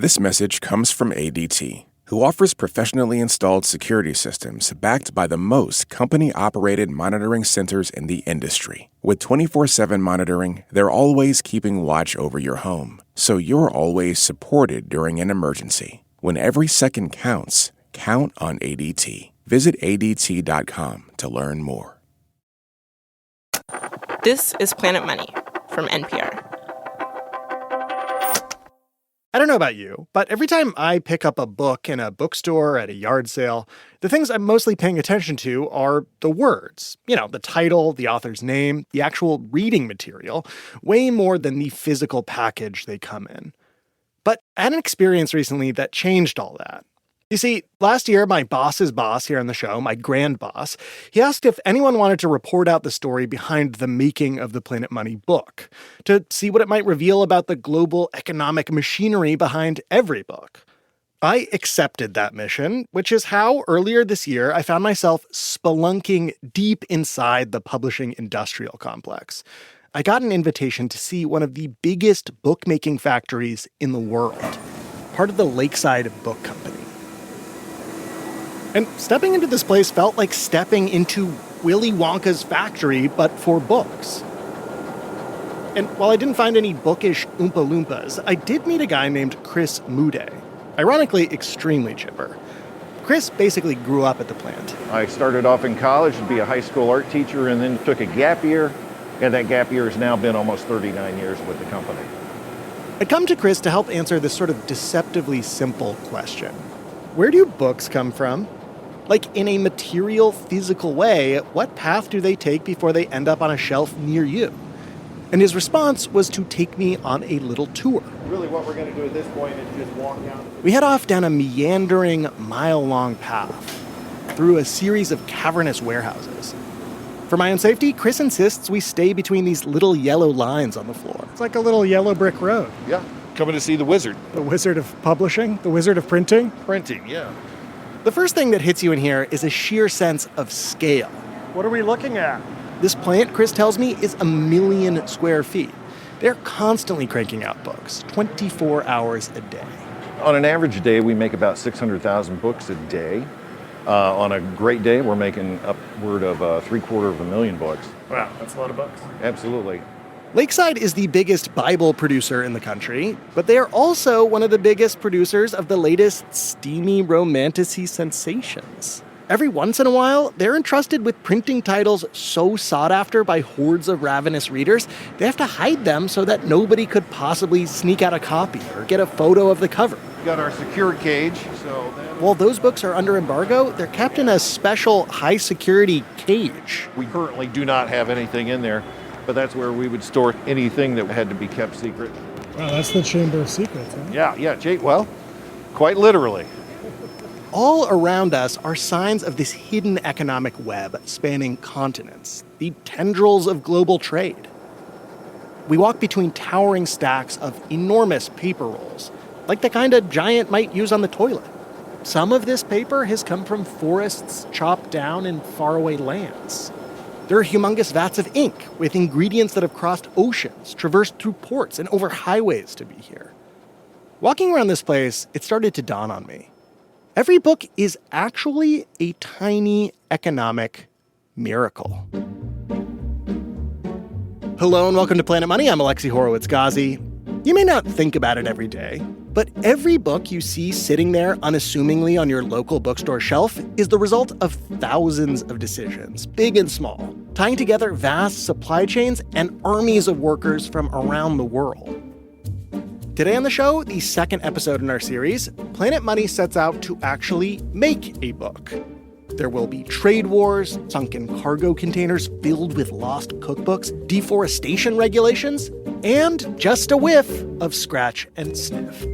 This message comes from ADT, who offers professionally installed security systems backed by the most company-operated monitoring centers in the industry. With 24/7 monitoring, they're always keeping watch over your home, so you're always supported during an emergency. When every second counts, count on ADT. Visit ADT.com to learn more. This is Planet Money from NPR. I don't know about you, but every time I pick up a book in a bookstore at a yard sale, the things I'm mostly paying attention to are the words. You know, the title, the author's name, the actual reading material, way more than the physical package they come in. But I had an experience recently that changed all that. You see, last year, my boss's boss here on the show, my grand boss, he asked if anyone wanted to report out the story behind the making of the Planet Money book, to see what it might reveal about the global economic machinery behind every book. I accepted that mission, which is how, earlier this year, I found myself spelunking deep inside the publishing industrial complex. I got an invitation to see one of the biggest bookmaking factories in the world, part of the Lakeside Book Company. And stepping into this place felt like stepping into Willy Wonka's factory, but for books. And while I didn't find any bookish Oompa Loompas, I did meet a guy named Chris Mude. Ironically, extremely chipper. Chris basically grew up at the plant. I started off in college to be a high school art teacher and then took a gap year. And that gap year has now been almost 39 years with the company. I'd come to Chris to help answer this sort of deceptively simple question. Where do books come from? Like, in a material, physical way, what path do they take before they end up on a shelf near you? And his response was to take me on a little tour. Really what we're going to do at this point is just walk down. We head off down a meandering, mile-long path through a series of cavernous warehouses. For my own safety, Chris insists we stay between these little yellow lines on the floor. It's like a little yellow brick road. Yeah, coming to see the wizard. The wizard of publishing? The wizard of printing? Printing, yeah. The first thing that hits you in here is a sheer sense of scale. What are we looking at? This plant, Chris tells me, is 1 million square feet. They're constantly cranking out books, 24 hours a day. On an average day, we make about 600,000 books a day. On a great day, we're making upward of 750,000 books. Wow, that's a lot of books. Absolutely. Lakeside is the biggest Bible producer in the country, but they are also one of the biggest producers of the latest steamy romantasy sensations. Every once in a while, they're entrusted with printing titles so sought after by hordes of ravenous readers, they have to hide them so that nobody could possibly sneak out a copy or get a photo of the cover. We got our secure cage, so... While those books are under embargo, they're kept in a special high-security cage. We currently do not have anything in there, but that's where we would store anything that had to be kept secret. Wow, that's the Chamber of Secrets, huh? Yeah, Jake, well, quite literally. All around us are signs of this hidden economic web spanning continents, the tendrils of global trade. We walk between towering stacks of enormous paper rolls, like the kind a giant might use on the toilet. Some of this paper has come from forests chopped down in faraway lands. There are humongous vats of ink with ingredients that have crossed oceans, traversed through ports, and over highways to be here. Walking around this place, it started to dawn on me. Every book is actually a tiny economic miracle. Hello and welcome to Planet Money. I'm Alexi Horowitz-Ghazi. You may not think about it every day, but every book you see sitting there unassumingly on your local bookstore shelf is the result of thousands of decisions, big and small, tying together vast supply chains and armies of workers from around the world. Today on the show, the second episode in our series, Planet Money sets out to actually make a book. There will be trade wars, sunken cargo containers filled with lost cookbooks, deforestation regulations, and just a whiff of scratch and sniff.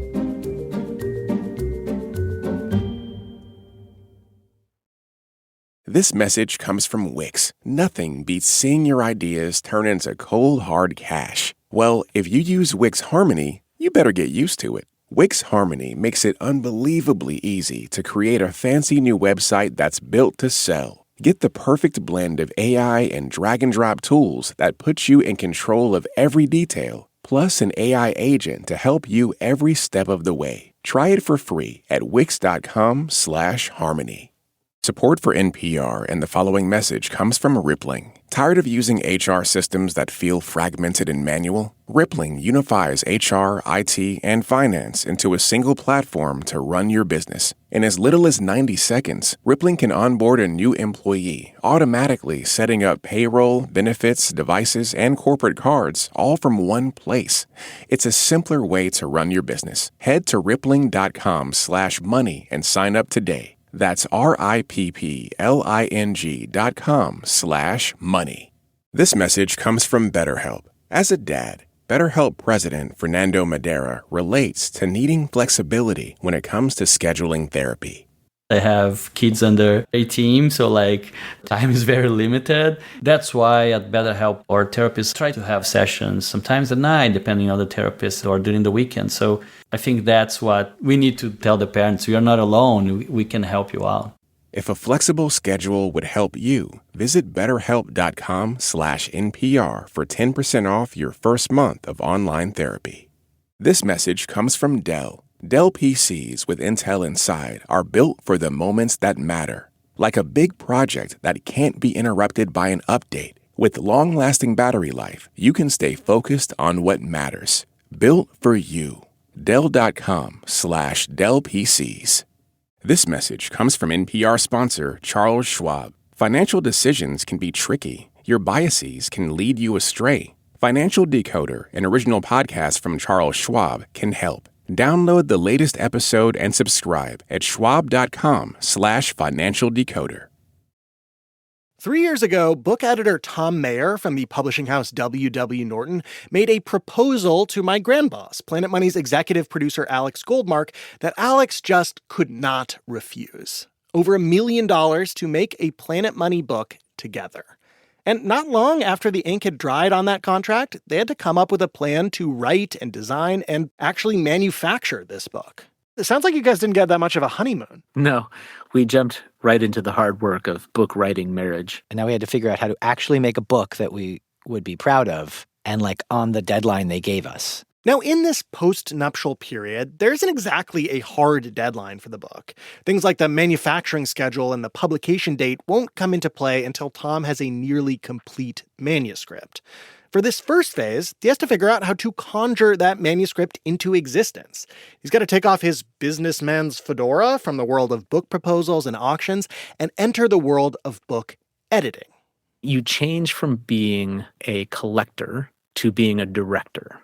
This message comes from Wix. Nothing beats seeing your ideas turn into cold, hard cash. Well, if you use Wix Harmony, you better get used to it. Wix Harmony makes it unbelievably easy to create a fancy new website that's built to sell. Get the perfect blend of AI and drag-and-drop tools that put you in control of every detail, plus an AI agent to help you every step of the way. Try it for free at wix.com/harmony. Support for NPR and the following message comes from Rippling. Tired of using HR systems that feel fragmented and manual? Rippling unifies HR, IT, and finance into a single platform to run your business. In as little as 90 seconds, Rippling can onboard a new employee, automatically setting up payroll, benefits, devices, and corporate cards, all from one place. It's a simpler way to run your business. Head to rippling.com/money and sign up today. That's rippling.com/money. This message comes from BetterHelp. As a dad, BetterHelp President Fernando Madera relates to needing flexibility when it comes to scheduling therapy. I have kids under 18, so time is very limited. That's why at BetterHelp, our therapists try to have sessions sometimes at night, depending on the therapist, or during the weekend. So I think that's what we need to tell the parents. You're not alone. We can help you out. If a flexible schedule would help you, visit betterhelp.com/NPR for 10% off your first month of online therapy. This message comes from Dell. Dell PCs with Intel inside are built for the moments that matter. Like a big project that can't be interrupted by an update. With long-lasting battery life, you can stay focused on what matters. Built for you. Dell.com/Dell PCs. This message comes from NPR sponsor Charles Schwab. Financial decisions can be tricky. Your biases can lead you astray. Financial Decoder, an original podcast from Charles Schwab, can help. Download the latest episode and subscribe at schwab.com/financial decoder. 3 years ago, book editor Tom Mayer from the publishing house W.W. Norton made a proposal to my grandboss, Planet Money's executive producer Alex Goldmark, that Alex just could not refuse. Over $1 million to make a Planet Money book together. And not long after the ink had dried on that contract, they had to come up with a plan to write and design and actually manufacture this book. It sounds like you guys didn't get that much of a honeymoon. No, we jumped right into the hard work of book writing marriage. And now we had to figure out how to actually make a book that we would be proud of and on the deadline they gave us. Now, in this post-nuptial period, there isn't exactly a hard deadline for the book. Things like the manufacturing schedule and the publication date won't come into play until Tom has a nearly complete manuscript. For this first phase, he has to figure out how to conjure that manuscript into existence. He's got to take off his businessman's fedora from the world of book proposals and auctions and enter the world of book editing. You change from being a collector to being a director.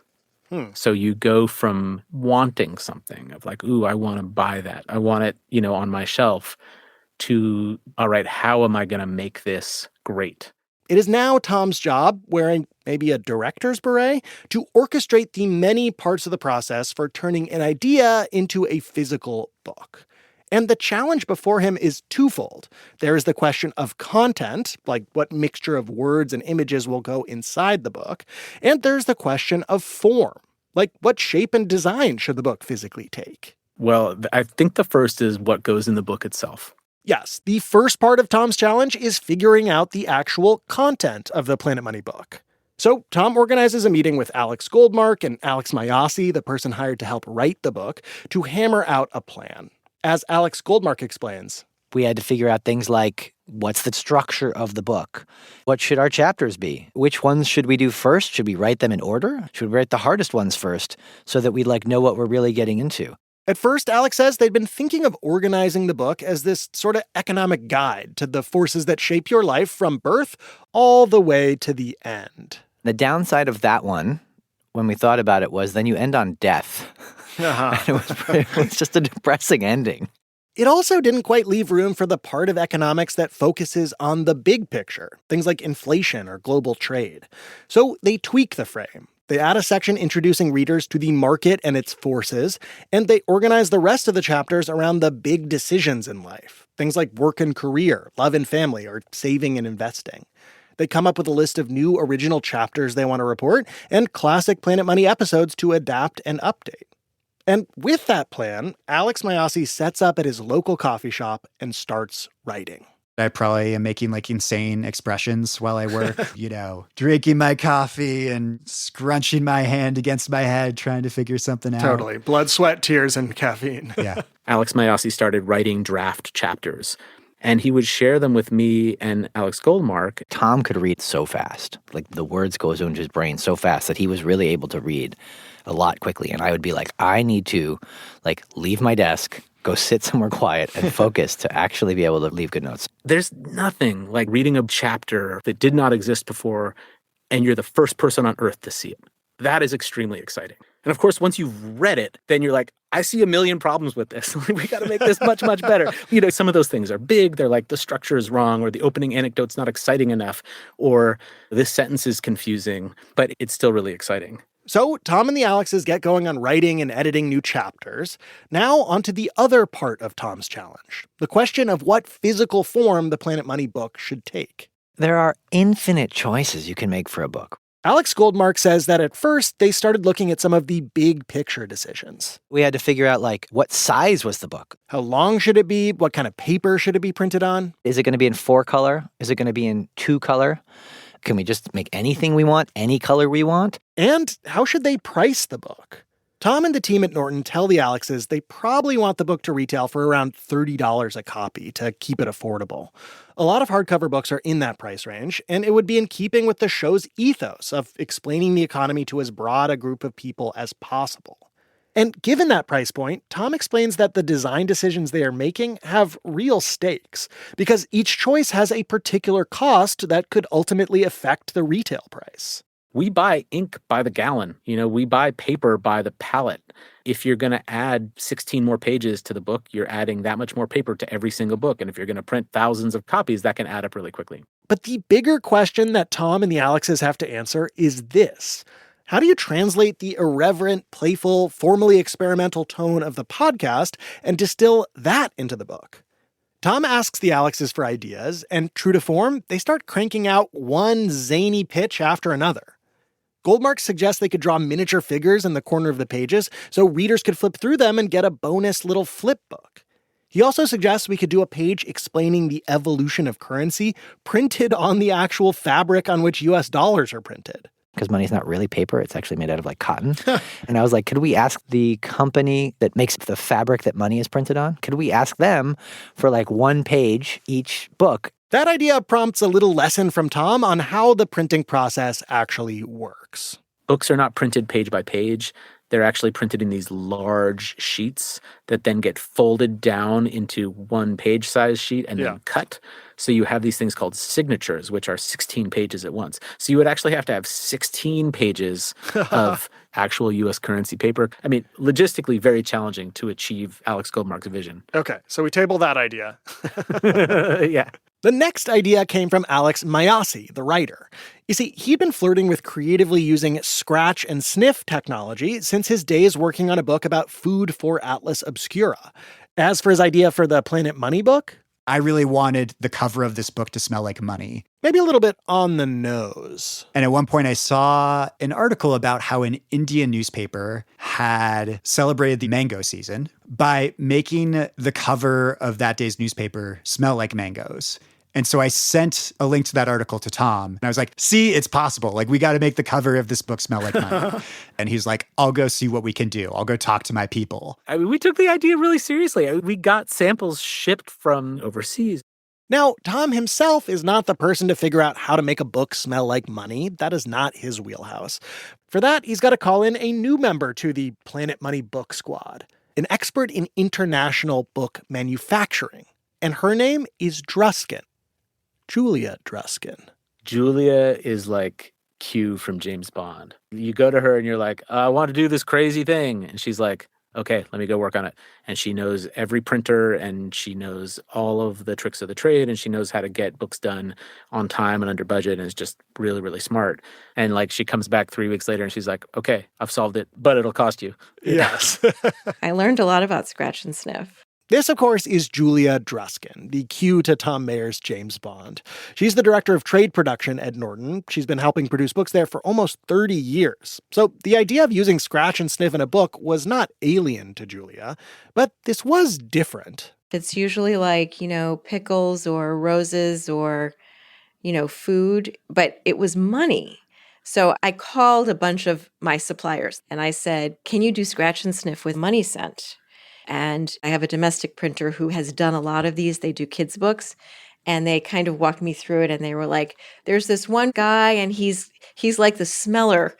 So you go from wanting something of ooh, I want to buy that. I want it, on my shelf, to, all right, how am I going to make this great? It is now Tom's job, wearing maybe a director's beret, to orchestrate the many parts of the process for turning an idea into a physical book. And the challenge before him is twofold. There is the question of content, like what mixture of words and images will go inside the book. And there's the question of form, like what shape and design should the book physically take? Well, I think the first is what goes in the book itself. Yes, the first part of Tom's challenge is figuring out the actual content of the Planet Money book. So Tom organizes a meeting with Alex Goldmark and Alex Mayasi, the person hired to help write the book, to hammer out a plan. As Alex Goldmark explains, we had to figure out things like, what's the structure of the book? What should our chapters be? Which ones should we do first? Should we write them in order? Should we write the hardest ones first so that we know what we're really getting into? At first, Alex says they'd been thinking of organizing the book as this sort of economic guide to the forces that shape your life from birth all the way to the end. The downside of that one, when we thought about it, was then you end on death. It was just a depressing ending. It also didn't quite leave room for the part of economics that focuses on the big picture, things like inflation or global trade. So they tweak the frame. They add a section introducing readers to the market and its forces, and they organize the rest of the chapters around the big decisions in life, things like work and career, love and family, or saving and investing. They come up with a list of new original chapters they want to report and classic Planet Money episodes to adapt and update. And with that plan, Alex Mayasi sets up at his local coffee shop and starts writing. I probably am making like insane expressions while I work, drinking my coffee and scrunching my hand against my head, trying to figure something out. Totally. Blood, sweat, tears, and caffeine. Yeah. Alex Mayasi started writing draft chapters, and he would share them with me and Alex Goldmark. Tom could read so fast. Like the words go into his brain so fast that he was really able to read a lot quickly. And I would be like, I need to leave my desk, go sit somewhere quiet and focus to actually be able to leave good notes. There's nothing like reading a chapter that did not exist before, and you're the first person on earth to see it. That is extremely exciting. And of course, once you've read it, then you're like, I see a million problems with this. We got to make this much, much better. Some of those things are big. They're like the structure is wrong, or the opening anecdote's not exciting enough, or this sentence is confusing, but it's still really exciting. So Tom and the Alexes get going on writing and editing new chapters. Now onto the other part of Tom's challenge, the question of what physical form the Planet Money book should take. There are infinite choices you can make for a book. Alex Goldmark says that at first they started looking at some of the big picture decisions. We had to figure out what size was the book? How long should it be? What kind of paper should it be printed on? Is it going to be in 4-color? Is it going to be in 2-color? Can we just make anything we want, any color we want? And how should they price the book? Tom and the team at Norton tell the Alexes they probably want the book to retail for around $30 a copy to keep it affordable. A lot of hardcover books are in that price range, and it would be in keeping with the show's ethos of explaining the economy to as broad a group of people as possible. And given that price point, Tom explains that the design decisions they are making have real stakes, because each choice has a particular cost that could ultimately affect the retail price. We buy ink by the gallon. We buy paper by the pallet. If you're going to add 16 more pages to the book, you're adding that much more paper to every single book. And if you're going to print thousands of copies, that can add up really quickly. But the bigger question that Tom and the Alexes have to answer is this. How do you translate the irreverent, playful, formally experimental tone of the podcast and distill that into the book? Tom asks the Alexes for ideas, and true to form, they start cranking out one zany pitch after another. Goldmark suggests they could draw miniature figures in the corner of the pages so readers could flip through them and get a bonus little flip book. He also suggests we could do a page explaining the evolution of currency printed on the actual fabric on which US dollars are printed. Because money's not really paper, it's actually made out of cotton. And I was like, could we ask the company that makes the fabric that money is printed on? Could we ask them for 1 page each book? That idea prompts a little lesson from Tom on how the printing process actually works. Books are not printed page by page. They're actually printed in these large sheets that then get folded down into 1 page size sheet and then cut. So you have these things called signatures, which are 16 pages at once. So you would actually have to have 16 pages of actual U.S. currency paper. I mean, logistically very challenging to achieve Alex Goldmark's vision. Okay, so we table that idea. Yeah. The next idea came from Alex Mayasi, the writer. You see, he'd been flirting with creatively using scratch and sniff technology since his days working on a book about food for Atlas Obscura. As for his idea for the Planet Money book, I really wanted the cover of this book to smell like money. Maybe a little bit on the nose. And at one point I saw an article about how an Indian newspaper had celebrated the mango season by making the cover of that day's newspaper smell like mangoes. And so I sent a link to that article to Tom. And I was like, see, it's possible. We got to make the cover of this book smell like money. And he's like, I'll go see what we can do. I'll go talk to my people. I mean, we took the idea really seriously. We got samples shipped from overseas. Now, Tom himself is not the person to figure out how to make a book smell like money. That is not his wheelhouse. For that, he's got to call in a new member to the Planet Money book squad, an expert in international book manufacturing. And her name is Druskin. Julia Druskin. Julia is like Q from James Bond. You go to her and you're like, I want to do this crazy thing. And she's like, okay, let me go work on it. And she knows every printer and she knows all of the tricks of the trade and she knows how to get books done on time and under budget and is just really, really smart. And she comes back 3 weeks later and she's like, okay, I've solved it, but it'll cost you. Yes. I learned a lot about scratch and sniff. This, of course, is Julia Druskin, the cue to Tom Mayer's James Bond. She's the director of trade production at Norton. She's been helping produce books there for almost 30 years. So the idea of using scratch and sniff in a book was not alien to Julia, but this was different. It's usually like, pickles or roses or, food, but it was money. So I called a bunch of my suppliers and I said, can you do scratch and sniff with money scent? And I have a domestic printer who has done a lot of these. They do kids' books. And they kind of walked me through it. And they were like, there's this one guy and he's like the smeller.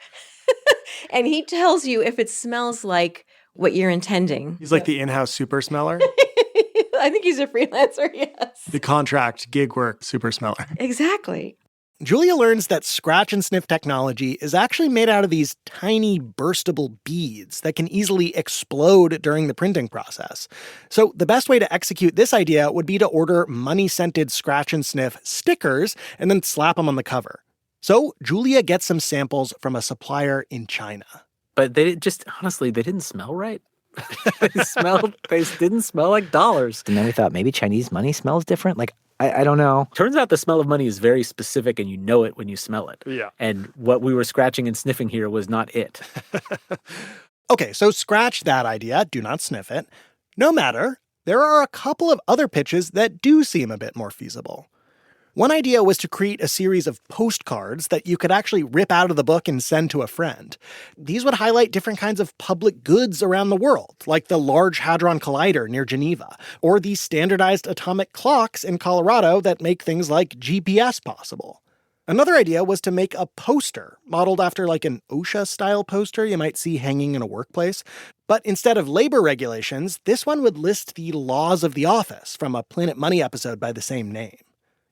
And he tells you if it smells like what you're intending. He's like the in-house super smeller? I think he's a freelancer, yes. The contract gig work super smeller. Exactly. Julia learns that scratch and sniff technology is actually made out of these tiny burstable beads that can easily explode during the printing process. So the best way to execute this idea would be to order money-scented scratch and sniff stickers and then slap them on the cover. So Julia gets some samples from a supplier in China. But they didn't smell right. they didn't smell like dollars. And then we thought maybe Chinese money smells different. I don't know. Turns out the smell of money is very specific and you know it when you smell it. Yeah. And what we were scratching and sniffing here was not it. Okay, so scratch that idea. Do not sniff it. No matter, there are a couple of other pitches that do seem a bit more feasible. One idea was to create a series of postcards that you could actually rip out of the book and send to a friend. These would highlight different kinds of public goods around the world, like the Large Hadron Collider near Geneva, or the standardized atomic clocks in Colorado that make things like GPS possible. Another idea was to make a poster modeled after like an OSHA-style poster you might see hanging in a workplace. But instead of labor regulations, this one would list the laws of the office from a Planet Money episode by the same name.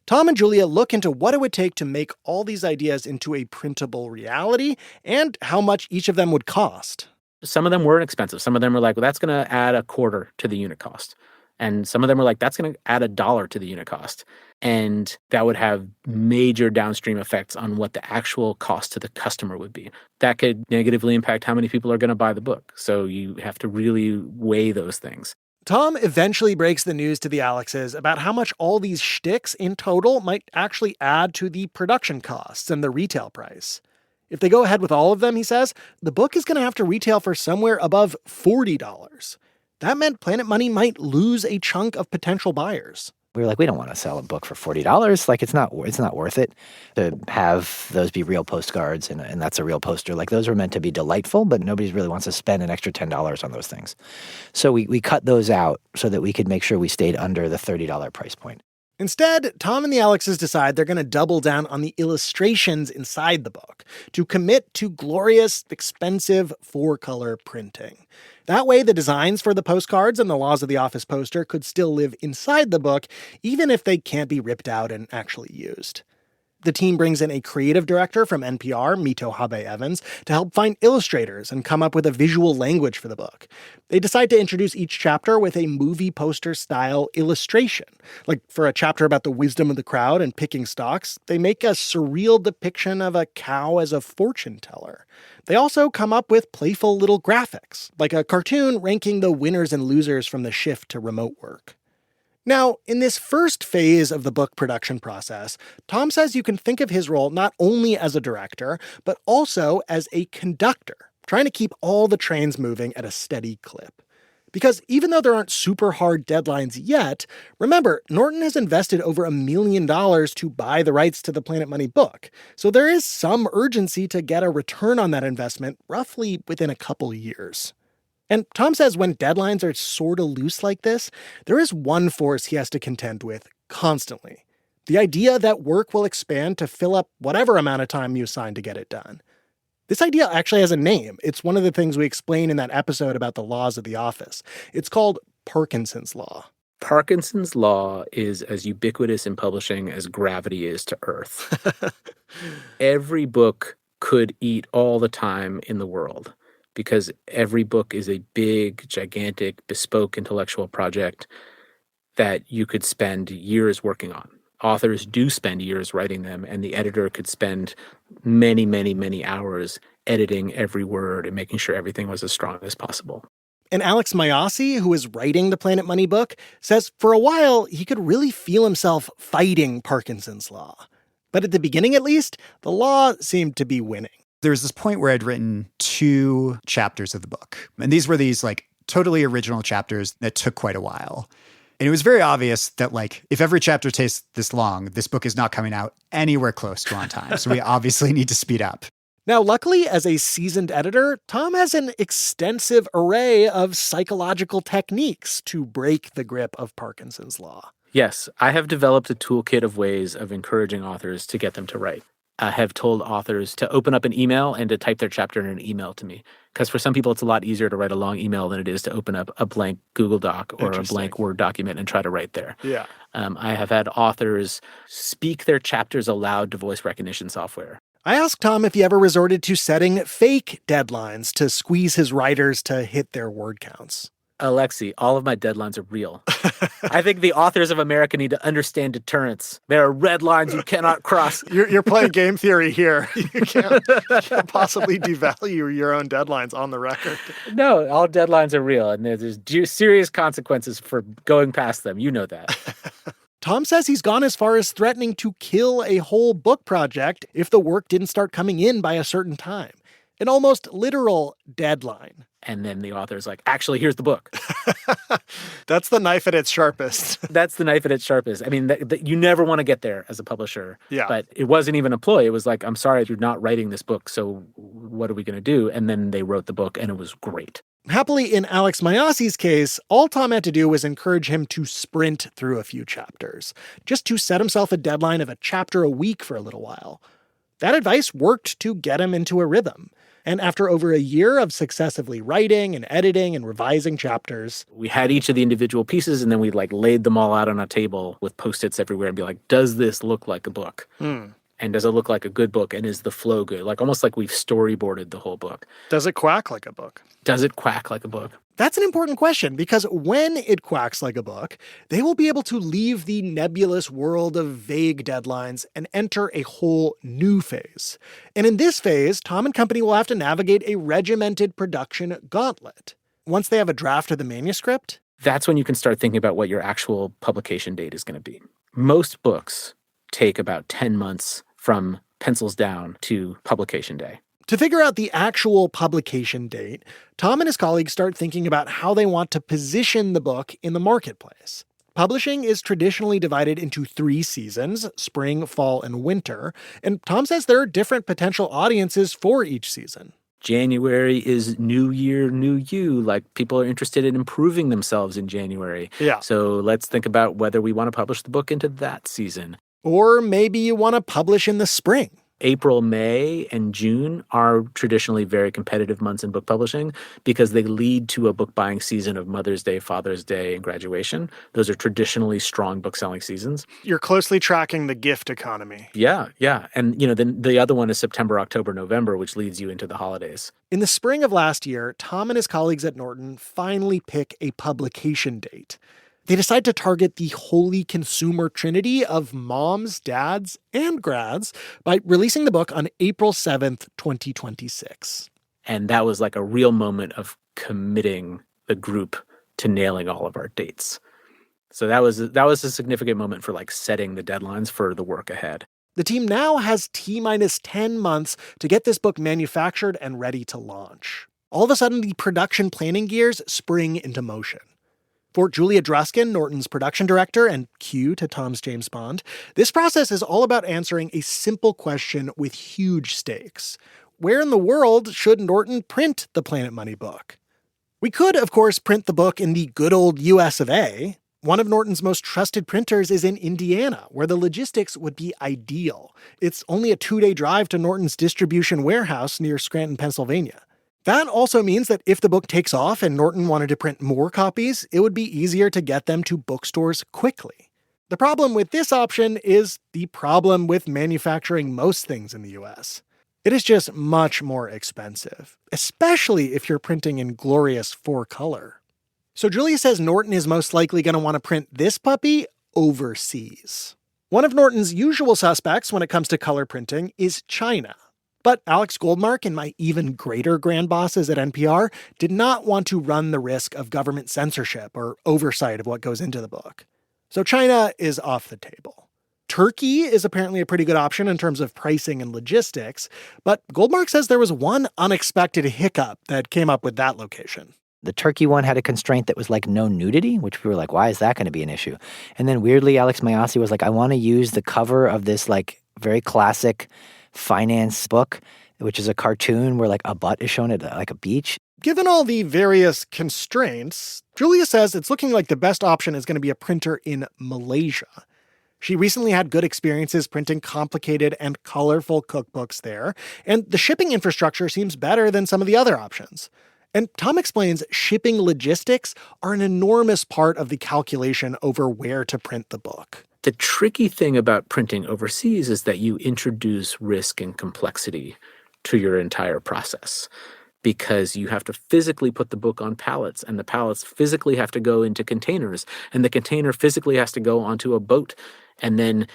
Tom and Julia look into what it would take to make all these ideas into a printable reality and how much each of them would cost. Some of them weren't expensive. Some of them were like, well, that's going to add $0.25 to the unit cost. And some of them were like, that's going to add $1 to the unit cost. And that would have major downstream effects on what the actual cost to the customer would be. That could negatively impact how many people are going to buy the book. So you have to really weigh those things. Tom eventually breaks the news to the Alexes about how much all these shticks in total might actually add to the production costs and the retail price. If they go ahead with all of them, he says, the book is going to have to retail for somewhere above $40. That meant Planet Money might lose a chunk of potential buyers. We were like, we don't want to sell a book for $40. It's not worth it to have those be real postcards and that's a real poster. Like those were meant to be delightful, but nobody really wants to spend an extra $10 on those things. So we cut those out so that we could make sure we stayed under the $30 price point. Instead, Tom and the Alexes decide they're going to double down on the illustrations inside the book to commit to glorious, expensive 4-color printing. That way, the designs for the postcards and the Laws of the Office poster could still live inside the book, even if they can't be ripped out and actually used. The team brings in a creative director from NPR, Mito Habe-Evans, to help find illustrators and come up with a visual language for the book. They decide to introduce each chapter with a movie poster-style illustration. Like for a chapter about the wisdom of the crowd and picking stocks, they make a surreal depiction of a cow as a fortune teller. They also come up with playful little graphics, like a cartoon ranking the winners and losers from the shift to remote work. Now, in this first phase of the book production process, Tom says you can think of his role not only as a director, but also as a conductor, trying to keep all the trains moving at a steady clip. Because even though there aren't super hard deadlines yet, remember, Norton has invested over $1 million to buy the rights to the Planet Money book. So there is some urgency to get a return on that investment roughly within a couple years. And Tom says when deadlines are sort of loose like this, there is one force he has to contend with constantly. The idea that work will expand to fill up whatever amount of time you assign to get it done. This idea actually has a name. It's one of the things we explain in that episode about the laws of the office. It's called Parkinson's Law. Parkinson's Law is as ubiquitous in publishing as gravity is to Earth. Every book could eat all the time in the world, because every book is a big, gigantic, bespoke intellectual project that you could spend years working on. Authors do spend years writing them, and the editor could spend many, many, many hours editing every word and making sure everything was as strong as possible. And Alex Mayasi, who is writing the Planet Money book, says for a while he could really feel himself fighting Parkinson's law. But at the beginning, at least, the law seemed to be winning. There was this point where I'd written 2 chapters of the book. And these were these totally original chapters that took quite a while. And it was very obvious that if every chapter takes this long, this book is not coming out anywhere close to on time. So we obviously need to speed up. Now, luckily, as a seasoned editor, Tom has an extensive array of psychological techniques to break the grip of Parkinson's law. Yes, I have developed a toolkit of ways of encouraging authors to get them to write. I have told authors to open up an email and to type their chapter in an email to me. Because for some people, it's a lot easier to write a long email than it is to open up a blank Google Doc or a blank Word document and try to write there. Yeah. I have had authors speak their chapters aloud to voice recognition software. I asked Tom if he ever resorted to setting fake deadlines to squeeze his writers to hit their word counts. Alexi, all of my deadlines are real. I think the authors of America need to understand deterrence. There are red lines you cannot cross. You're playing game theory here. You can't possibly devalue your own deadlines on the record. No, all deadlines are real, and there's serious consequences for going past them. You know that. Tom says he's gone as far as threatening to kill a whole book project if the work didn't start coming in by a certain time. An almost literal deadline. And then the author's like, actually, here's the book. That's the knife at its sharpest. That's the knife at its sharpest. I mean, you never want to get there as a publisher. Yeah. But it wasn't even a ploy. It was like, I'm sorry, you're not writing this book, so what are we going to do? And then they wrote the book, and it was great. Happily, in Alex Mayasi's case, all Tom had to do was encourage him to sprint through a few chapters, just to set himself a deadline of a chapter a week for a little while. That advice worked to get him into a rhythm. And after over a year of successively writing and editing and revising chapters, we had each of the individual pieces, and then we laid them all out on a table with Post-its everywhere and be like, does this look like a book? And does it look like a good book? And is the flow good? Almost like we've storyboarded the whole book. Does it quack like a book? Does it quack like a book? That's an important question, because when it quacks like a book, they will be able to leave the nebulous world of vague deadlines and enter a whole new phase. And in this phase, Tom and company will have to navigate a regimented production gauntlet. Once they have a draft of the manuscript, that's when you can start thinking about what your actual publication date is going to be. Most books take about 10 months from pencils down to publication day. To figure out the actual publication date, Tom and his colleagues start thinking about how they want to position the book in the marketplace. Publishing is traditionally divided into 3 seasons, spring, fall, and winter, and Tom says there are different potential audiences for each season. January is new year, new you. People are interested in improving themselves in January. Yeah. So let's think about whether we want to publish the book into that season. Or maybe you want to publish in the spring. April, May, and June are traditionally very competitive months in book publishing because they lead to a book buying season of Mother's Day, Father's Day, and graduation. Those are traditionally strong book selling seasons. You're closely tracking the gift economy. Yeah. And, then the other one is September, October, November, which leads you into the holidays. In the spring of last year, Tom and his colleagues at Norton finally pick a publication date. They decide to target the holy consumer trinity of moms, dads, and grads by releasing the book on April 7th, 2026. And that was a real moment of committing the group to nailing all of our dates. So that was a significant moment for setting the deadlines for the work ahead. The team now has T-minus 10 months to get this book manufactured and ready to launch. All of a sudden, the production planning gears spring into motion. For Julia Druskin, Norton's production director and cue to Tom's James Bond, this process is all about answering a simple question with huge stakes. Where in the world should Norton print the Planet Money book? We could, of course, print the book in the good old US of A. One of Norton's most trusted printers is in Indiana, where the logistics would be ideal. It's only a 2-day drive to Norton's distribution warehouse near Scranton, Pennsylvania. That also means that if the book takes off and Norton wanted to print more copies, it would be easier to get them to bookstores quickly. The problem with this option is the problem with manufacturing most things in the US. It is just much more expensive, especially if you're printing in glorious 4-color. So Julia says Norton is most likely going to want to print this puppy overseas. One of Norton's usual suspects when it comes to color printing is China. But Alex Goldmark and my even greater grand bosses at NPR did not want to run the risk of government censorship or oversight of what goes into the book. So China is off the table. Turkey is apparently a pretty good option in terms of pricing and logistics, but Goldmark says there was one unexpected hiccup that came up with that location. The Turkey one had a constraint that was like no nudity, which we were like, why is that going to be an issue? And then weirdly, Alex Mayasi was like, I want to use the cover of this like very classic finance book, which is a cartoon where like a butt is shown at like a beach. Given all the various constraints, Julia says it's looking like the best option is going to be a printer in Malaysia. She recently had good experiences printing complicated and colorful cookbooks there, and the shipping infrastructure seems better than some of the other options. And Tom explains shipping logistics are an enormous part of the calculation over where to print the book. The tricky thing about printing overseas is that you introduce risk and complexity to your entire process, because you have to physically put the book on pallets, and the pallets physically have to go into containers, and the container physically has to go onto a boat. And then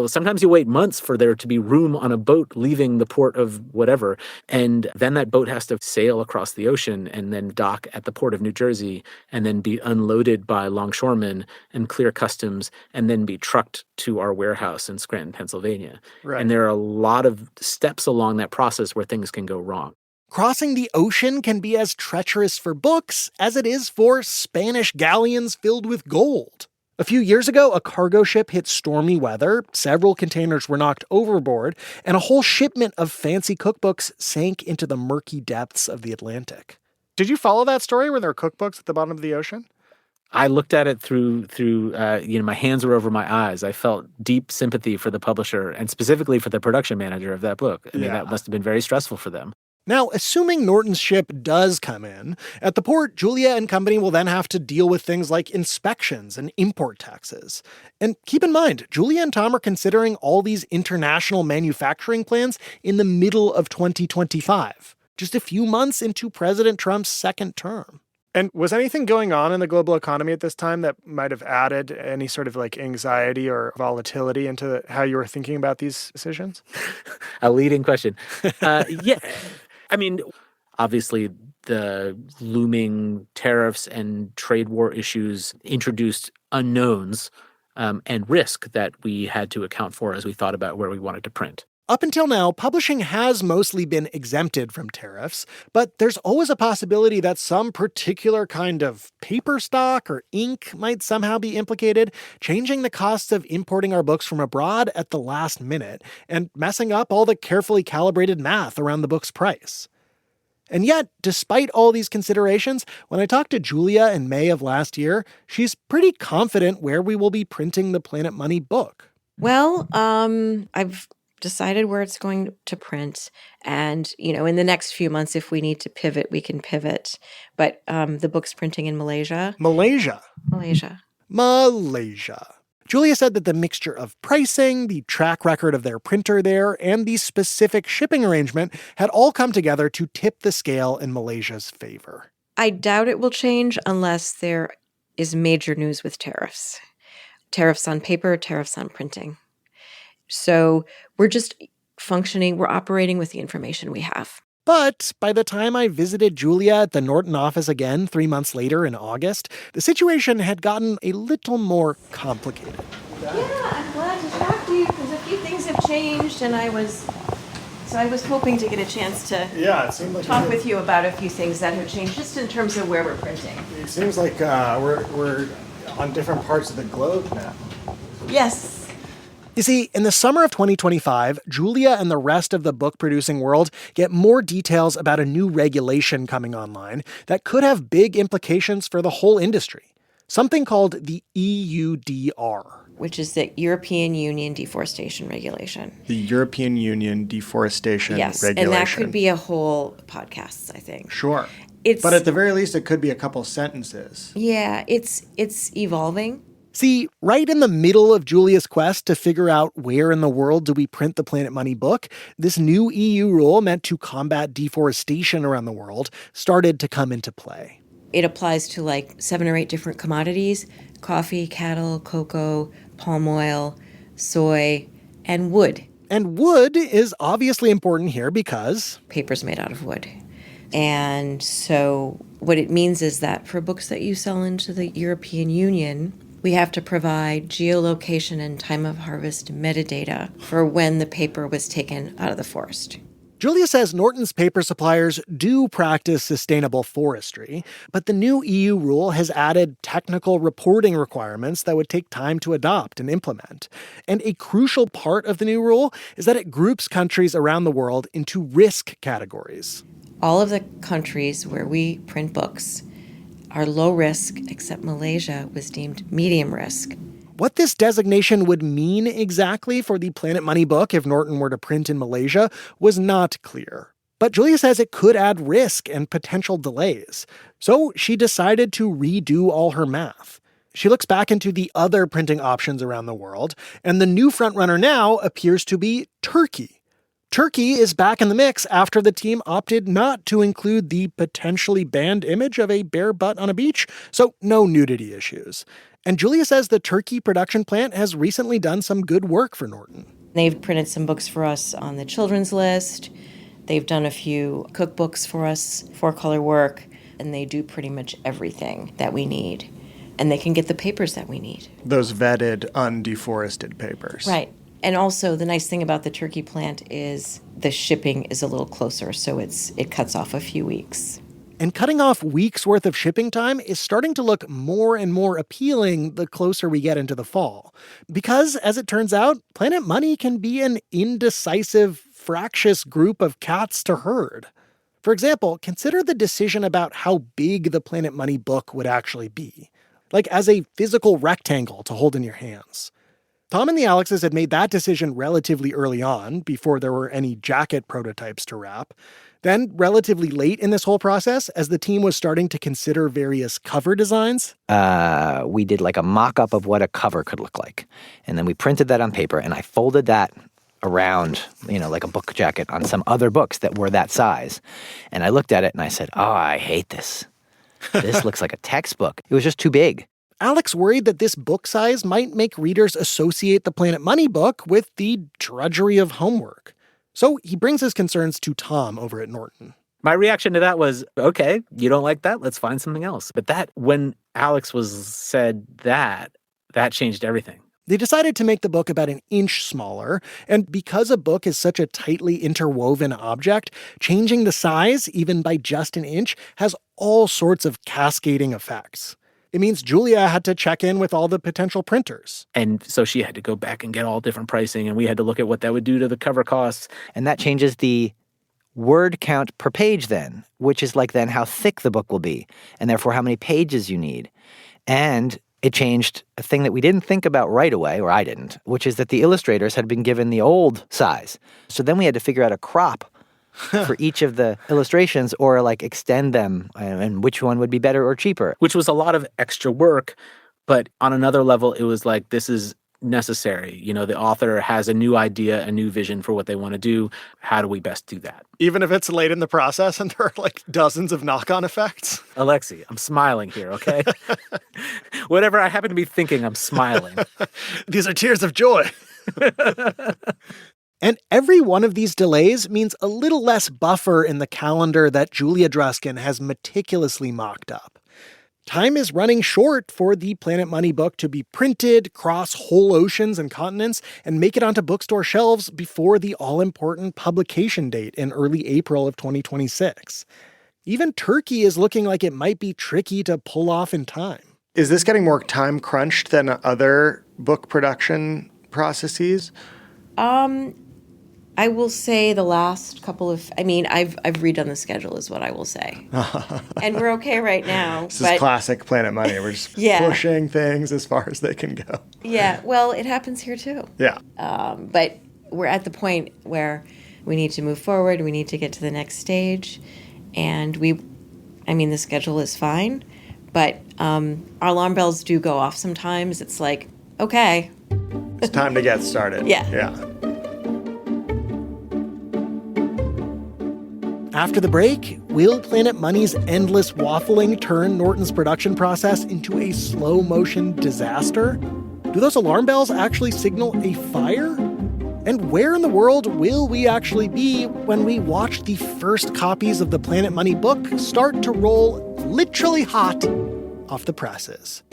sometimes you wait months for there to be room on a boat leaving the port of whatever. And then that boat has to sail across the ocean and then dock at the port of New Jersey and then be unloaded by longshoremen and clear customs and then be trucked to our warehouse in Scranton, Pennsylvania. Right. And there are a lot of steps along that process where things can go wrong. Crossing the ocean can be as treacherous for books as it is for Spanish galleons filled with gold. A few years ago, a cargo ship hit stormy weather, several containers were knocked overboard, and a whole shipment of fancy cookbooks sank into the murky depths of the Atlantic. Did you follow that story where there are cookbooks at the bottom of the ocean? I looked at it through my hands were over my eyes. I felt deep sympathy for the publisher and specifically for the production manager of that book. I mean, that must have been very stressful for them. Now, assuming Norton's ship does come in, at the port, Julia and company will then have to deal with things like inspections and import taxes. And keep in mind, Julia and Tom are considering all these international manufacturing plans in the middle of 2025, just a few months into President Trump's second term. And was anything going on in the global economy at this time that might have added any sort of like anxiety or volatility into how you were thinking about these decisions? A leading question. Yeah. I mean, obviously, the looming tariffs and trade war issues introduced unknowns and risk that we had to account for as we thought about where we wanted to print. Up until now, publishing has mostly been exempted from tariffs, but there's always a possibility that some particular kind of paper stock or ink might somehow be implicated, changing the costs of importing our books from abroad at the last minute and messing up all the carefully calibrated math around the book's price. And yet, despite all these considerations, when I talked to Julia in May of last year, she's pretty confident where we will be printing the Planet Money book. Well, I've decided where it's going to print. And, in the next few months, if we need to pivot, we can pivot. But the book's printing in Malaysia. Malaysia. Malaysia. Julia said that the mixture of pricing, the track record of their printer there, and the specific shipping arrangement had all come together to tip the scale in Malaysia's favor. I doubt it will change unless there is major news with tariffs. Tariffs on paper, tariffs on printing. So we're just we're operating with the information we have. But by the time I visited Julia at the Norton office again 3 months later in August, the situation had gotten a little more complicated. Yeah, I'm glad to talk to you because a few things have changed, and I was hoping to get a chance to talk with you about a few things that have changed just in terms of where we're printing. It seems like we're on different parts of the globe now. Yes. You see, in the summer of 2025, Julia and the rest of the book-producing world get more details about a new regulation coming online that could have big implications for the whole industry. Something called the EUDR. Which is the European Union Deforestation Regulation. The European Union Deforestation Regulation. And that could be a whole podcast, I think. Sure. But at the very least, it could be a couple sentences. Yeah, it's evolving. See, right in the middle of Julia's quest to figure out where in the world do we print the Planet Money book, this new EU rule meant to combat deforestation around the world started to come into play. It applies to like 7 or 8 different commodities: coffee, cattle, cocoa, palm oil, soy, and wood. And wood is obviously important here because paper's made out of wood. And so what it means is that for books that you sell into the European Union, we have to provide geolocation and time of harvest metadata for when the paper was taken out of the forest. Julia says Norton's paper suppliers do practice sustainable forestry, but the new EU rule has added technical reporting requirements that would take time to adopt and implement. And a crucial part of the new rule is that it groups countries around the world into risk categories. All of the countries where we print books are low risk, except Malaysia was deemed medium risk. What this designation would mean exactly for the Planet Money book if Norton were to print in Malaysia was not clear. But Julia says it could add risk and potential delays. So she decided to redo all her math. She looks back into the other printing options around the world, and the new frontrunner now appears to be Turkey. Turkey is back in the mix after the team opted not to include the potentially banned image of a bare butt on a beach, so no nudity issues. And Julia says the Turkey production plant has recently done some good work for Norton. They've printed some books for us on the children's list. They've done a few cookbooks for us, for-color work, and they do pretty much everything that we need. And they can get the papers that we need. Those vetted, undeforested papers. Right. And also the nice thing about the Turkey plant is the shipping is a little closer, so it cuts off a few weeks. And cutting off weeks' worth of shipping time is starting to look more and more appealing the closer we get into the fall. Because, as it turns out, Planet Money can be an indecisive, fractious group of cats to herd. For example, consider the decision about how big the Planet Money book would actually be. Like as a physical rectangle to hold in your hands. Tom and the Alexes had made that decision relatively early on, before there were any jacket prototypes to wrap. Then, relatively late in this whole process, as the team was starting to consider various cover designs, we did like a mock-up of what a cover could look like. And then we printed that on paper, and I folded that around, like a book jacket on some other books that were that size. And I looked at it and I said, oh, I hate this. This looks like a textbook. It was just too big. Alex worried that this book size might make readers associate the Planet Money book with the drudgery of homework. So he brings his concerns to Tom over at Norton. My reaction to that was, okay, you don't like that? Let's find something else. But when Alex said that changed everything. They decided to make the book about an inch smaller, and because a book is such a tightly interwoven object, changing the size, even by just an inch, has all sorts of cascading effects. It means Julia had to check in with all the potential printers. And so she had to go back and get all different pricing, and we had to look at what that would do to the cover costs. And that changes the word count per page then, which is like then how thick the book will be, and therefore how many pages you need. And it changed a thing that we didn't think about right away, or I didn't, which is that the illustrators had been given the old size. So then we had to figure out a crop for each of the illustrations, or like extend them, and which one would be better or cheaper. Which was a lot of extra work, but on another level, it was like, this is necessary. The author has a new idea, a new vision for what they want to do. How do we best do that? Even if it's late in the process and there are like dozens of knock-on effects? Alexi, I'm smiling here, okay? Whatever I happen to be thinking, I'm smiling. These are tears of joy. And every one of these delays means a little less buffer in the calendar that Julia Druskin has meticulously mocked up. Time is running short for the Planet Money book to be printed, cross whole oceans and continents, and make it onto bookstore shelves before the all-important publication date in early April of 2026. Even Turkey is looking like it might be tricky to pull off in time. Is this getting more time crunched than other book production processes? I will say the last couple of, I've redone the schedule is what I will say. And we're okay right now. This is classic Planet Money. We're just pushing things as far as they can go. Yeah, well, it happens here too. Yeah. But we're at the point where we need to move forward. We need to get to the next stage. And the schedule is fine. But our alarm bells do go off sometimes. It's like, okay. It's time to get started. Yeah. After the break, will Planet Money's endless waffling turn Norton's production process into a slow-motion disaster? Do those alarm bells actually signal a fire? And where in the world will we actually be when we watch the first copies of the Planet Money book start to roll literally hot off the presses?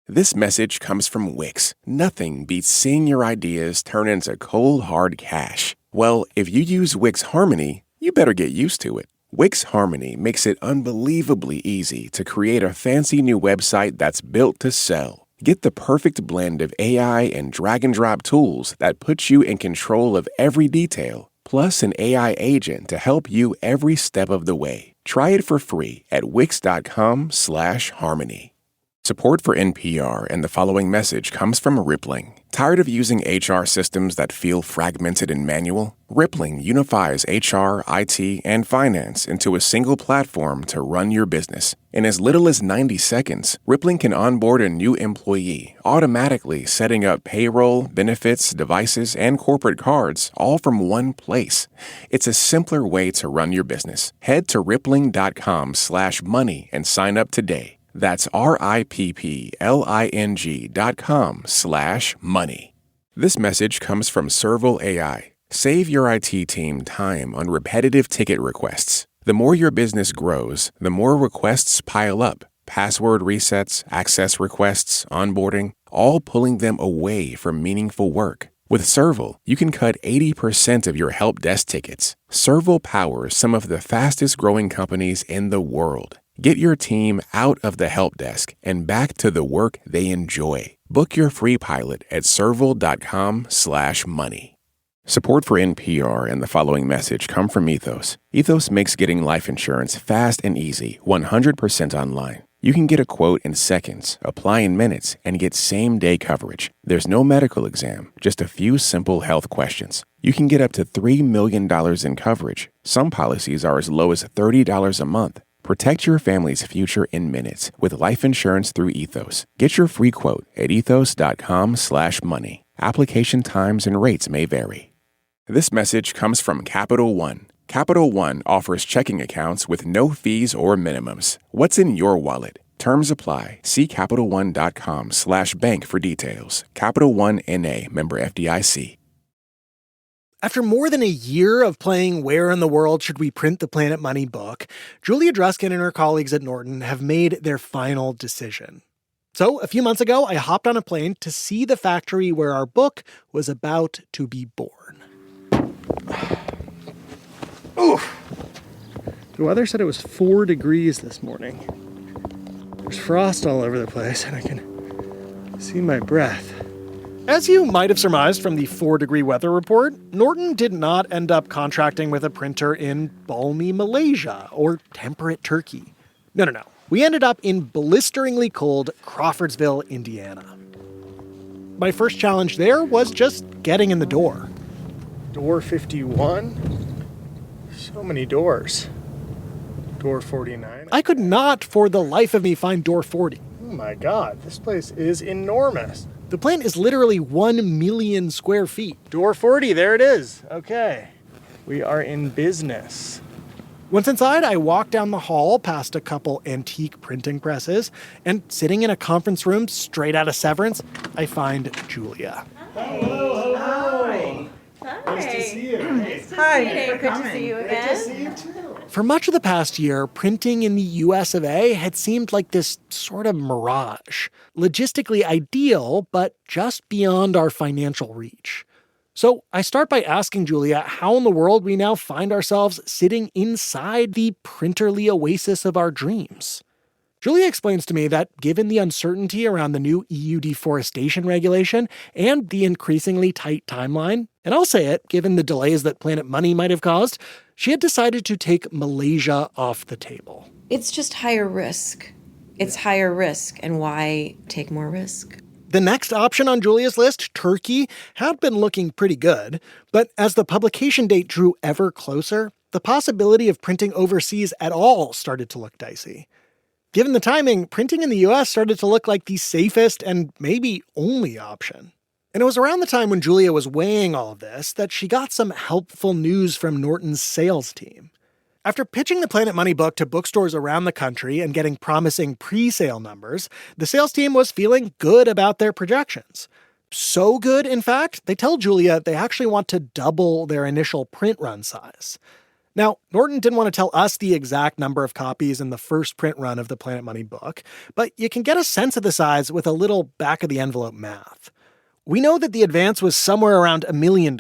This message comes from Wix. Nothing beats seeing your ideas turn into cold, hard cash. Well, if you use Wix Harmony, you better get used to it. Wix Harmony makes it unbelievably easy to create a fancy new website that's built to sell. Get the perfect blend of AI and drag-and-drop tools that puts you in control of every detail, plus an AI agent to help you every step of the way. Try it for free at wix.com/harmony. Support for NPR and the following message comes from Rippling. Tired of using HR systems that feel fragmented and manual? Rippling unifies HR, IT, and finance into a single platform to run your business. In as little as 90 seconds, Rippling can onboard a new employee, automatically setting up payroll, benefits, devices, and corporate cards, all from one place. It's a simpler way to run your business. Head to rippling.com/money and sign up today. That's rippling.com/money. This message comes from Serval AI. Save your IT team time on repetitive ticket requests. The more your business grows, the more requests pile up. Password resets, access requests, onboarding, all pulling them away from meaningful work. With Serval, you can cut 80% of your help desk tickets. Serval powers some of the fastest growing companies in the world. Get your team out of the help desk and back to the work they enjoy. Book your free pilot at serval.com/money. Support for NPR and the following message come from Ethos. Ethos makes getting life insurance fast and easy, 100% online. You can get a quote in seconds, apply in minutes, and get same-day coverage. There's no medical exam, just a few simple health questions. You can get up to $3 million in coverage. Some policies are as low as $30 a month. Protect your family's future in minutes with life insurance through Ethos. Get your free quote at ethos.com/money. Application times and rates may vary. This message comes from Capital One. Capital One offers checking accounts with no fees or minimums. What's in your wallet? Terms apply. See CapitalOne.com/bank for details. Capital One N.A. member FDIC. After more than a year of playing Where in the World Should We Print the Planet Money book, Julia Druskin and her colleagues at Norton have made their final decision. So, a few months ago, I hopped on a plane to see the factory where our book was about to be born. Oof. The weather said it was 4 degrees this morning. There's frost all over the place, and I can see my breath. As you might have surmised from the 4-degree weather report, Norton did not end up contracting with a printer in balmy Malaysia or temperate Turkey. No. We ended up in blisteringly cold Crawfordsville, Indiana. My first challenge there was just getting in the door. Door 51. So many doors. Door 49. I could not for the life of me find door 40. Oh my God, this place is enormous. The plant is literally 1 million square feet. Door 40, there it is. Okay, we are in business. Once inside, I walk down the hall past a couple antique printing presses, and sitting in a conference room straight out of Severance, I find Julia. Hello. Hi. Nice to see you. Hi. Good to see you again. Good to see you too. For much of the past year, printing in the US of A had seemed like this sort of mirage. Logistically ideal, but just beyond our financial reach. So I start by asking Julia how in the world we now find ourselves sitting inside the printerly oasis of our dreams. Julia explains to me that given the uncertainty around the new EU deforestation regulation and the increasingly tight timeline, and I'll say it, given the delays that Planet Money might have caused, she had decided to take Malaysia off the table. It's just higher risk. It's higher risk, and why take more risk? The next option on Julia's list, Turkey, had been looking pretty good, but as the publication date drew ever closer, the possibility of printing overseas at all started to look dicey. Given the timing, printing in the US started to look like the safest and maybe only option. And it was around the time when Julia was weighing all of this that she got some helpful news from Norton's sales team. After pitching the Planet Money book to bookstores around the country and getting promising pre-sale numbers, the sales team was feeling good about their projections. So good, in fact, they tell Julia they actually want to double their initial print run size. Now, Norton didn't want to tell us the exact number of copies in the first print run of the Planet Money book, but you can get a sense of the size with a little back-of-the-envelope math. We know that the advance was somewhere around $1 million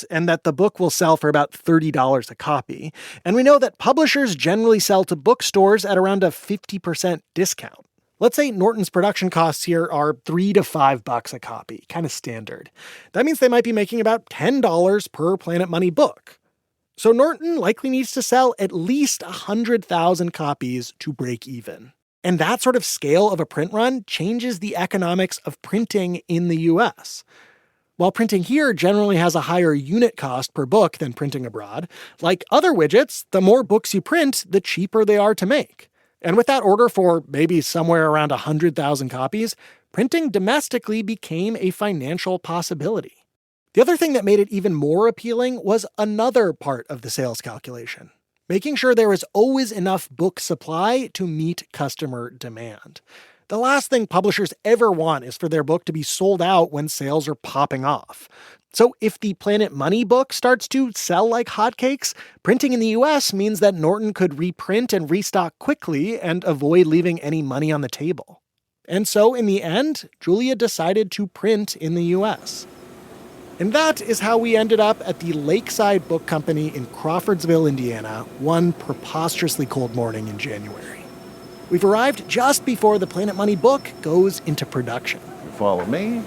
and that the book will sell for about $30 a copy. And we know that publishers generally sell to bookstores at around a 50% discount. Let's say Norton's production costs here are $3 to $5 a copy, kind of standard. That means they might be making about $10 per Planet Money book. So Norton likely needs to sell at least 100,000 copies to break even. And that sort of scale of a print run changes the economics of printing in the US. While printing here generally has a higher unit cost per book than printing abroad, like other widgets, the more books you print, the cheaper they are to make. And with that order for maybe somewhere around 100,000 copies, printing domestically became a financial possibility. The other thing that made it even more appealing was another part of the sales calculation. Making sure there is always enough book supply to meet customer demand. The last thing publishers ever want is for their book to be sold out when sales are popping off. So if the Planet Money book starts to sell like hotcakes, printing in the US means that Norton could reprint and restock quickly and avoid leaving any money on the table. And so in the end, Julia decided to print in the US. And that is how we ended up at the Lakeside Book Company in Crawfordsville, Indiana, one preposterously cold morning in January. We've arrived just before the Planet Money book goes into production. Follow me.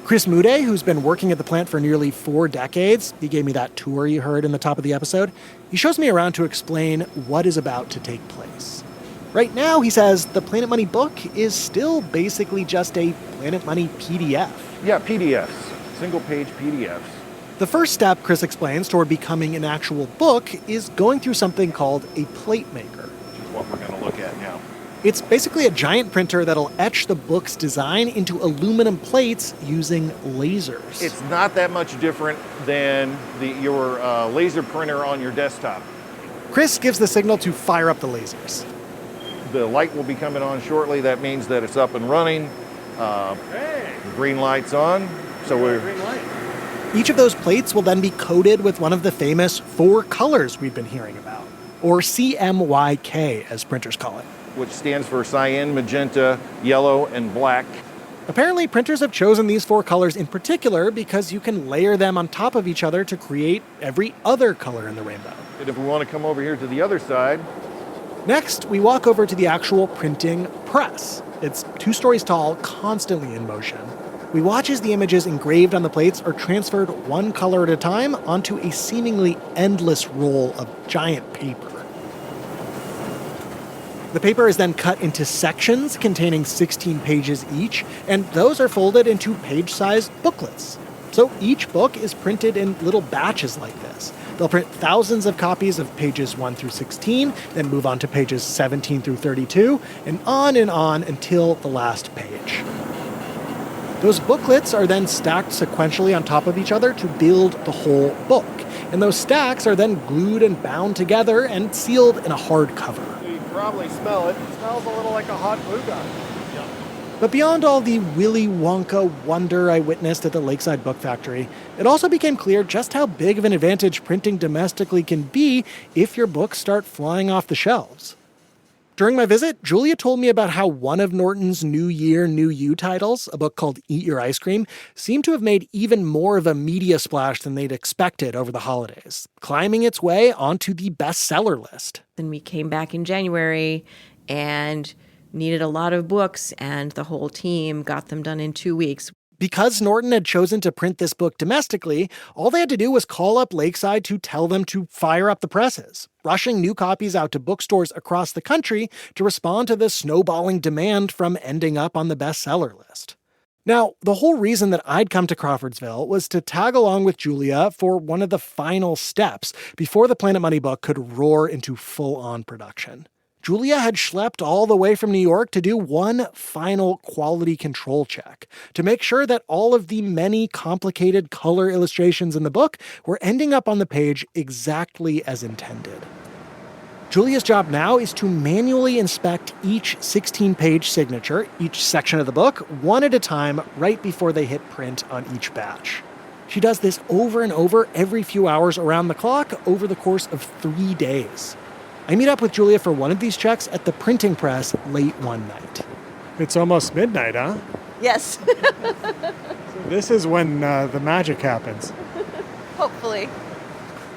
Chris Mude, who's been working at the plant for nearly 4 decades, he gave me that tour you heard in the top of the episode. He shows me around to explain what is about to take place. Right now, he says, the Planet Money book is still basically just a Planet Money PDF. Yeah, PDFs. Single-page PDFs. The first step, Chris explains, toward becoming an actual book is going through something called a plate maker. Which is what we're going to look at now. It's basically a giant printer that'll etch the book's design into aluminum plates using lasers. It's not that much different than your laser printer on your desktop. Chris gives the signal to fire up the lasers. The light will be coming on shortly. That means that it's up and running. The green light's on. So each of those plates will then be coated with one of the famous 4 colors we've been hearing about, or CMYK, as printers call it. Which stands for cyan, magenta, yellow, and black. Apparently, printers have chosen these 4 colors in particular because you can layer them on top of each other to create every other color in the rainbow. And if we want to come over here to the other side... Next, we walk over to the actual printing press. It's 2 stories tall, constantly in motion. We watch as the images engraved on the plates are transferred one color at a time onto a seemingly endless roll of giant paper. The paper is then cut into sections containing 16 pages each, and those are folded into page-sized booklets. So each book is printed in little batches like this. They'll print thousands of copies of pages 1 through 16, then move on to pages 17 through 32, and on until the last page. Those booklets are then stacked sequentially on top of each other to build the whole book. And those stacks are then glued and bound together and sealed in a hard cover. You can probably smell it. It smells a little like a hot glue gun. Yeah. But beyond all the Willy Wonka wonder I witnessed at the Lakeside Book Factory, it also became clear just how big of an advantage printing domestically can be if your books start flying off the shelves. During my visit, Julia told me about how one of Norton's New Year, New You titles, a book called Eat Your Ice Cream, seemed to have made even more of a media splash than they'd expected over the holidays, climbing its way onto the bestseller list. Then we came back in January and needed a lot of books, and the whole team got them done in 2 weeks. Because Norton had chosen to print this book domestically, all they had to do was call up Lakeside to tell them to fire up the presses, rushing new copies out to bookstores across the country to respond to the snowballing demand from ending up on the bestseller list. Now, the whole reason that I'd come to Crawfordsville was to tag along with Julia for one of the final steps before the Planet Money book could roar into full-on production. Julia had schlepped all the way from New York to do one final quality control check to make sure that all of the many complicated color illustrations in the book were ending up on the page exactly as intended. Julia's job now is to manually inspect each 16-page signature, each section of the book, one at a time, right before they hit print on each batch. She does this over and over every few hours around the clock over the course of 3 days. I meet up with Julia for one of these checks at the printing press late one night. It's almost midnight, huh? Yes. So this is when the magic happens. Hopefully.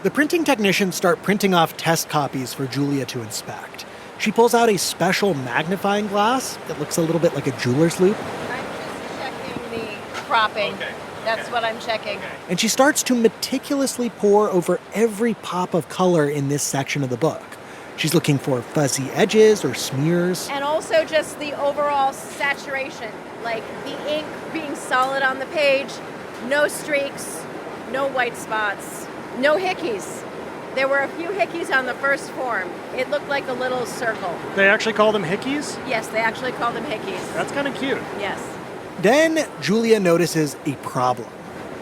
The printing technicians start printing off test copies for Julia to inspect. She pulls out a special magnifying glass that looks a little bit like a jeweler's loupe. I'm just checking the cropping. Okay. That's what I'm checking. And she starts to meticulously pore over every pop of color in this section of the book. She's looking for fuzzy edges or smears. And also just the overall saturation, like the ink being solid on the page, no streaks, no white spots, no hickeys. There were a few hickeys on the first form. It looked like a little circle. They actually call them hickeys? Yes, they actually call them hickeys. That's kind of cute. Yes. Then Julia notices a problem.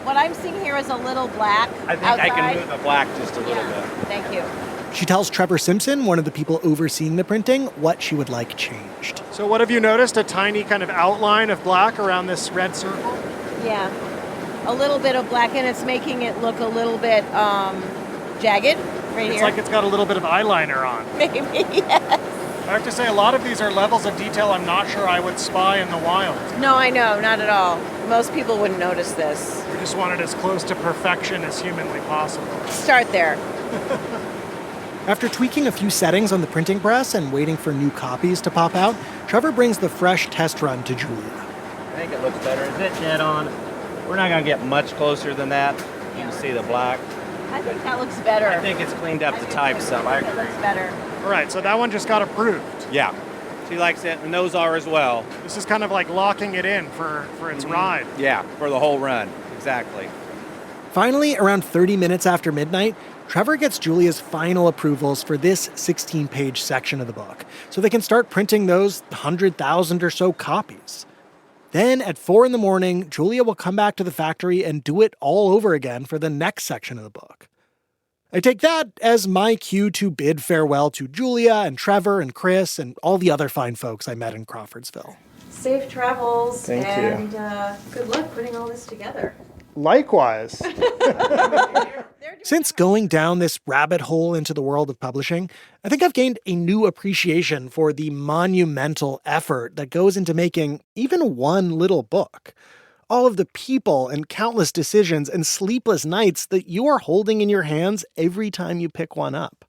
What I'm seeing here is a little black I think outside. I can move the black just a little bit. Thank you. She tells Trevor Simpson, one of the people overseeing the printing, what she would like changed. So what have you noticed? A tiny kind of outline of black around this red circle? Yeah. A little bit of black, and it's making it look a little bit jagged right It's here. like it's got a little bit of eyeliner on. Maybe, yes. I have to say, a lot of these are levels of detail I'm not sure I would spy in the wild. No, I know, not at all. Most people wouldn't notice this. We just want it as close to perfection as humanly possible. Start there. After tweaking a few settings on the printing press and waiting for new copies to pop out, Trevor brings the fresh test run to Julia. I think it looks better. Is it dead on? We're not going to get much closer than that. You can see the black. I think that looks better. I think it's cleaned up the type some. I It agree. looks better. All right, so that one just got approved. Yeah. She likes it, and those are as well. This is kind of like locking it in for its ride. Yeah, for the whole run. Exactly. Finally, around 30 minutes after midnight, Trevor gets Julia's final approvals for this 16-page section of the book, so they can start printing those 100,000 or so copies. Then at 4 a.m, Julia will come back to the factory and do it all over again for the next section of the book. I take that as my cue to bid farewell to Julia and Trevor and Chris and all the other fine folks I met in Crawfordsville. Safe travels Thank you. and good luck putting all this together. Likewise. Since going down this rabbit hole into the world of publishing, I think I've gained a new appreciation for the monumental effort that goes into making even one little book. All of the people and countless decisions and sleepless nights that you are holding in your hands every time you pick one up.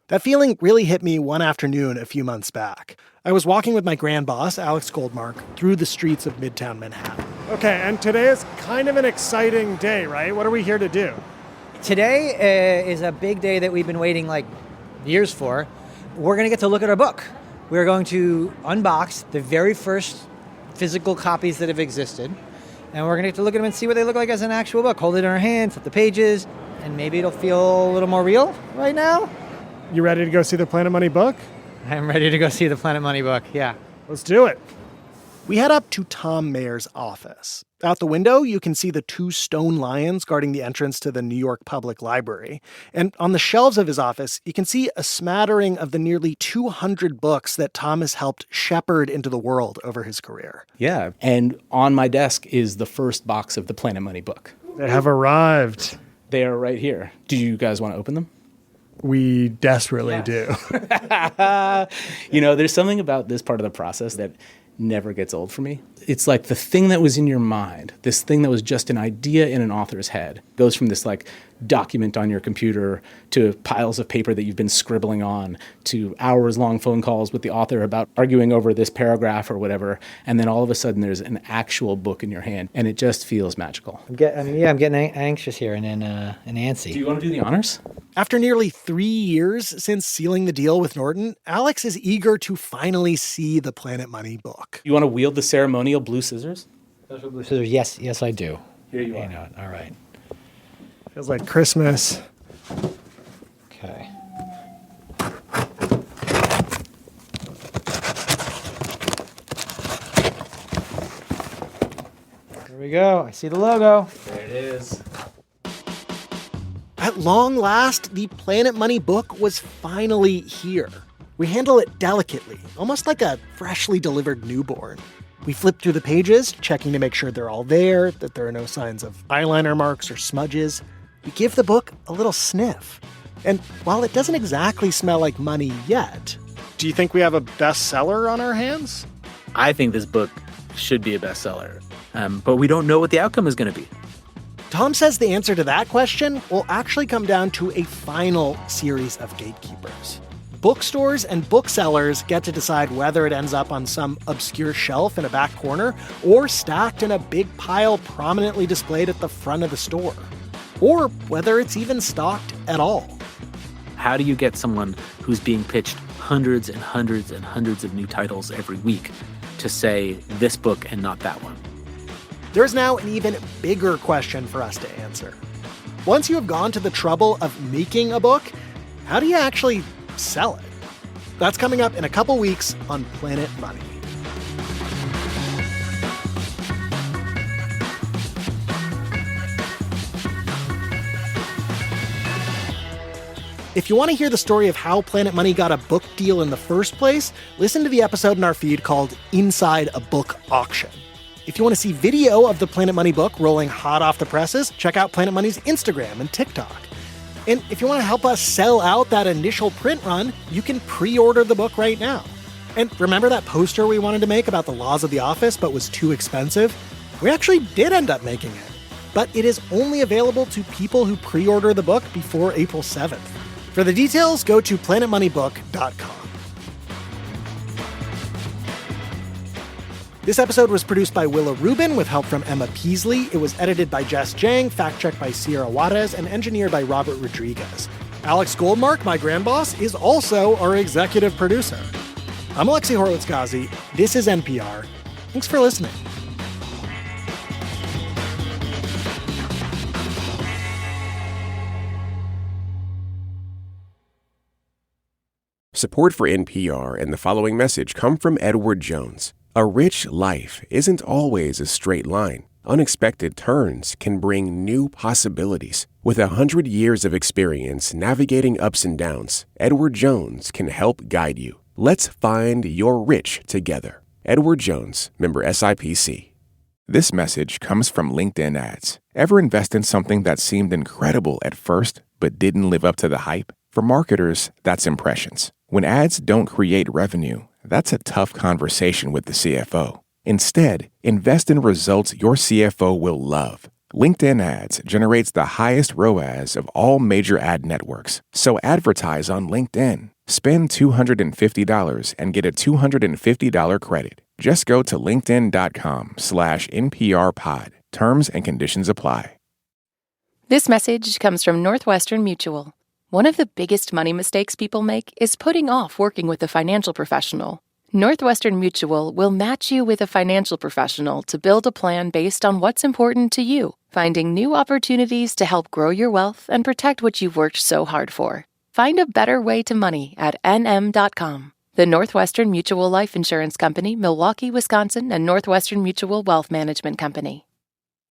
That feeling really hit me one afternoon a few months back. I was walking with my grand boss, Alex Goldmark, through the streets of Midtown Manhattan. Okay, and today is kind of an exciting day, right? What are we here to do? Today is a big day that we've been waiting like years for. We're going to get to look at our book. We're going to unbox the very first physical copies that have existed. And we're going to get to look at them and see what they look like as an actual book. Hold it in our hand, flip the pages, and maybe it'll feel a little more real right now. You ready to go see the Planet Money book? I'm ready to go see the Planet Money book, yeah. Let's do it. We head up to Tom Mayer's office. Out the window, you can see the 2 stone lions guarding the entrance to the New York Public Library. And on the shelves of his office, you can see a smattering of the nearly 200 books that Tom has helped shepherd into the world over his career. Yeah, and on my desk is the first box of the Planet Money book. They have arrived. They are right here. Do you guys want to open them? We desperately do. You know, there's something about this part of the process that never gets old for me. It's like the thing that was in your mind, this thing that was just an idea in an author's head, goes from this like document on your computer to piles of paper that you've been scribbling on to hours-long phone calls with the author about arguing over this paragraph or whatever, and then all of a sudden there's an actual book in your hand, and it just feels magical. I'm getting anxious here and antsy. Do you want to do the honors? After nearly 3 years since sealing the deal with Norton, Alex is eager to finally see the Planet Money book. You want to wield the ceremonial blue scissors? Those are blue scissors. Yes, I do. Here you are. know it. All right. Feels like Christmas. Okay. Here we go. I see the logo. There it is. I At long last, the Planet Money book was finally here. We handle it delicately, almost like a freshly delivered newborn. We flip through the pages, checking to make sure they're all there, that there are no signs of eyeliner marks or smudges. We give the book a little sniff. And while it doesn't exactly smell like money yet... Do you think we have a bestseller on our hands? I think this book should be a bestseller, but we don't know what the outcome is going to be. Tom says the answer to that question will actually come down to a final series of gatekeepers. Bookstores and booksellers get to decide whether it ends up on some obscure shelf in a back corner or stacked in a big pile prominently displayed at the front of the store, or whether it's even stocked at all. How do you get someone who's being pitched hundreds and hundreds and hundreds of new titles every week to say this book and not that one? There's now an even bigger question for us to answer. Once you have gone to the trouble of making a book, how do you actually sell it? That's coming up in a couple weeks on Planet Money. If you want to hear the story of how Planet Money got a book deal in the first place, listen to the episode in our feed called Inside a Book Auction. If you want to see video of the Planet Money book rolling hot off the presses, check out Planet Money's Instagram and TikTok. And if you want to help us sell out that initial print run, you can pre-order the book right now. And remember that poster we wanted to make about the laws of the office but was too expensive? We actually did end up making it. But it is only available to people who pre-order the book before April 7th. For the details, go to planetmoneybook.com. This episode was produced by Willa Rubin with help from Emma Peasley. It was edited by Jess Jiang, fact-checked by Sierra Juarez, and engineered by Robert Rodriguez. Alex Goldmark, my grandboss, is also our executive producer. I'm Alexi Horowitz-Ghazi. This is NPR. Thanks for listening. Support for NPR and the following message come from Edward Jones. A rich life isn't always a straight line. Unexpected turns can bring new possibilities. With 100 years of experience navigating ups and downs, Edward Jones can help guide you. Let's find your rich together. Edward Jones, member SIPC. This message comes from LinkedIn ads. Ever invest in something that seemed incredible at first but didn't live up to the hype? For marketers, that's impressions. When ads don't create revenue, that's a tough conversation with the CFO. Instead, invest in results your CFO will love. LinkedIn ads generates the highest ROAS of all major ad networks. So advertise on LinkedIn. Spend $250 and get a $250 credit. Just go to linkedin.com/NPRpod. Terms and conditions apply. This message comes from Northwestern Mutual. One of the biggest money mistakes people make is putting off working with a financial professional. Northwestern Mutual will match you with a financial professional to build a plan based on what's important to you, finding new opportunities to help grow your wealth and protect what you've worked so hard for. Find a better way to money at nm.com. The Northwestern Mutual Life Insurance Company, Milwaukee, Wisconsin, and Northwestern Mutual Wealth Management Company.